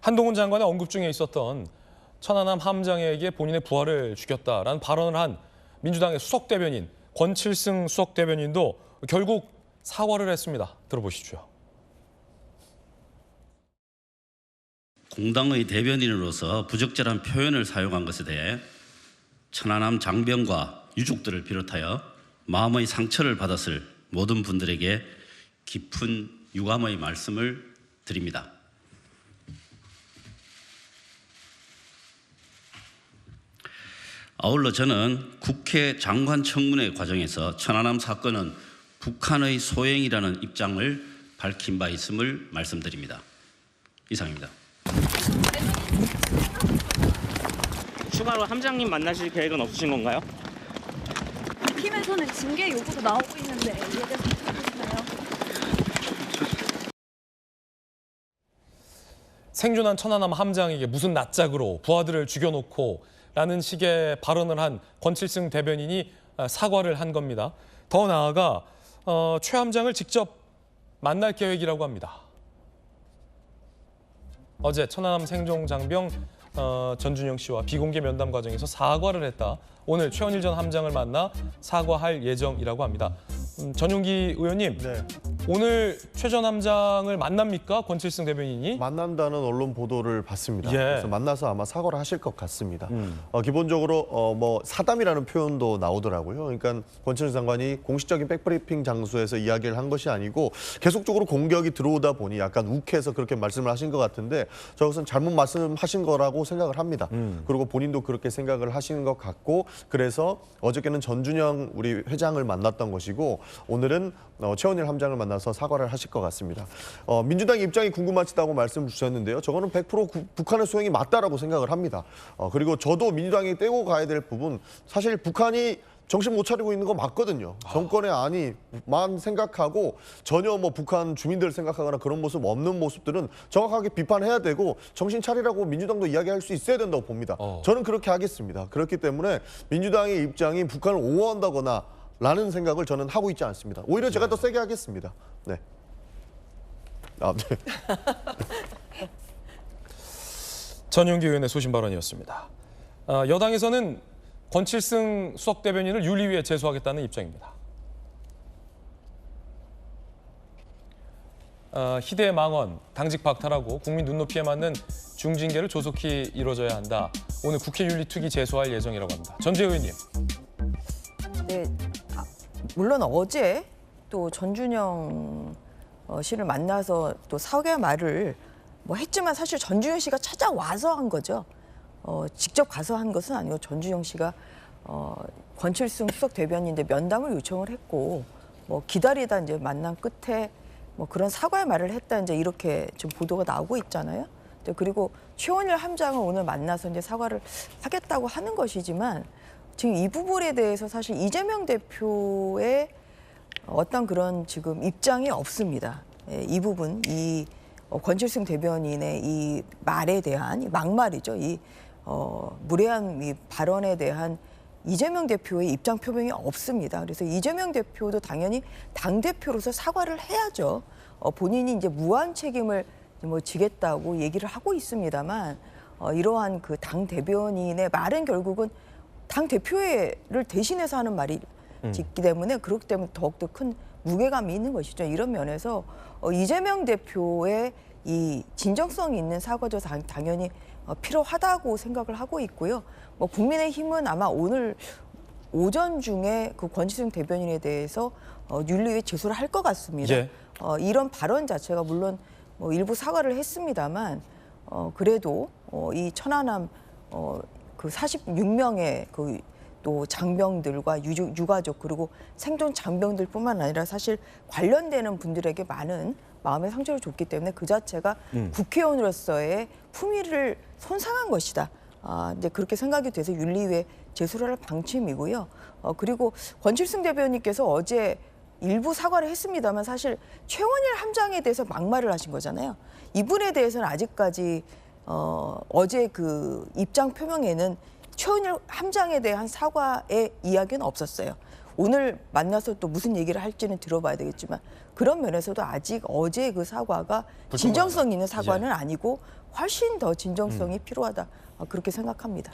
한동훈 장관의 언급 중에 있었던 천안함 함장에게 본인의 부하를 죽였다라는 발언을 한 민주당의 수석대변인 권칠승 수석대변인도 결국 사과를 했습니다. 들어보시죠. 공당의 대변인으로서 부적절한 표현을 사용한 것에 대해 천안함 장병과 유족들을 비롯하여 마음의 상처를 받았을 모든 분들에게 깊은 유감의 말씀을 드립니다. 아울러 저는 국회 장관 청문회 과정에서 천안함 사건은 북한의 소행이라는 입장을 밝힌 바 있음을 말씀드립니다. 이상입니다. 추가로 함장님 만나실 계획은 없으신 건가요? 팀에서는 징계 요구도 나오고 있는데 이에 대해서 어떻게 보시나요? 생존한 천안함 함장에게 무슨 낯짝으로 부하들을 죽여놓고 라는 식의 발언을 한 권칠승 대변인이 사과를 한 겁니다. 더 나아가 최 함장을 직접 만날 계획이라고 합니다. 어제 천안함 생존 장병 전준영 씨와 비공개 면담 과정에서 사과를 했다. 오늘 최원일 전 함장을 만나 사과할 예정이라고 합니다. 전용기 의원님, 네. 오늘 최 전 함장을 만납니까? 권칠승 대변인이? 만난다는 언론 보도를 봤습니다. 예. 그래서 만나서 아마 사과를 하실 것 같습니다. 기본적으로 뭐 사담이라는 표현도 나오더라고요. 그러니까 권칠승 장관이 공식적인 백브리핑 장소에서 이야기를 한 것이 아니고 계속적으로 공격이 들어오다 보니 약간 욱해서 그렇게 말씀을 하신 것 같은데 저것은 잘못 말씀하신 거라고 생각을 합니다. 그리고 본인도 그렇게 생각을 하시는 것 같고 그래서 어저께는 전준영 우리 회장을 만났던 것이고 오늘은 최원일 함장을 만나서 사과를 하실 것 같습니다. 민주당 입장이 궁금하시다고 말씀 주셨는데요. 저거는 100% 북한의 소행이 맞다라고 생각을 합니다. 그리고 저도 민주당이 떼고 가야 될 부분 사실 북한이 정신 못 차리고 있는 거 맞거든요. 정권의 안위만 생각하고 전혀 뭐 북한 주민들 생각하거나 그런 모습 없는 모습들은 정확하게 비판해야 되고 정신 차리라고 민주당도 이야기할 수 있어야 된다고 봅니다. 저는 그렇게 하겠습니다. 그렇기 때문에 민주당의 입장이 북한을 옹호한다거나 라는 생각을 저는 하고 있지 않습니다. 오히려 제가 더 세게 하겠습니다. 네. 네. 전용기 의원의 소신 발언이었습니다. 여당에서는 권칠승 수석대변인을 윤리위에 제소하겠다는 입장입니다. 희대의 망언, 당직 박탈하고 국민 눈높이에 맞는 중징계를 조속히 이루어져야 한다. 오늘 국회 윤리특위 제소할 예정이라고 합니다. 전재 의원님. 네, 물론 어제 또 전준영 씨를 만나서 또 사과 말을 뭐 했지만 사실 전준영 씨가 찾아와서 한 거죠. 직접 가서 한 것은 아니고 전준영 씨가 권칠승 수석 대변인인데 면담을 요청을 했고 뭐 기다리다 이제 만난 끝에 뭐 그런 사과의 말을 했다 이제 이렇게 좀 보도가 나오고 있잖아요. 그리고 최원일 함장을 오늘 만나서 이제 사과를 하겠다고 하는 것이지만 지금 이 부분에 대해서 사실 이재명 대표의 어떤 그런 지금 입장이 없습니다. 이 부분, 이 권칠승 대변인의 이 말에 대한 이 막말이죠. 이 무례한 이 발언에 대한 이재명 대표의 입장 표명이 없습니다. 그래서 이재명 대표도 당연히 당 대표로서 사과를 해야죠. 본인이 이제 무한 책임을 뭐 지겠다고 얘기를 하고 있습니다만 이러한 그 당 대변인의 말은 결국은 당 대표를 대신해서 하는 말이 있기 때문에 그렇기 때문에 더욱더 큰 무게감이 있는 것이죠. 이런 면에서 이재명 대표의 이 진정성 있는 사과도 당연히 필요하다고 생각을 하고 있고요. 뭐 국민의힘은 아마 오늘 오전 중에 그 권칠승 대변인에 대해서 윤리위에 제소를 할 것 같습니다. 예. 이런 발언 자체가 물론 뭐 일부 사과를 했습니다만 그래도 이 천안함 그 46명의 그 또 장병들과 유가족 그리고 생존 장병들뿐만 아니라 사실 관련되는 분들에게 많은 마음의 상처를 줬기 때문에 그 자체가 국회의원으로서의 품위를 손상한 것이다. 이제 그렇게 생각이 돼서 윤리위에 제소를 할 방침이고요. 그리고 권칠승 대변인께서 어제 일부 사과를 했습니다만 사실 최원일 함장에 대해서 막말을 하신 거잖아요. 이분에 대해서는 아직까지 어제 그 입장 표명에는 최원일 함장에 대한 사과의 이야기는 없었어요. 오늘 만나서 또 무슨 얘기를 할지는 들어봐야 되겠지만 그런 면에서도 아직 어제 그 사과가 진정성 있는 사과는 아니고 훨씬 더 진정성이 필요하다. 그렇게 생각합니다.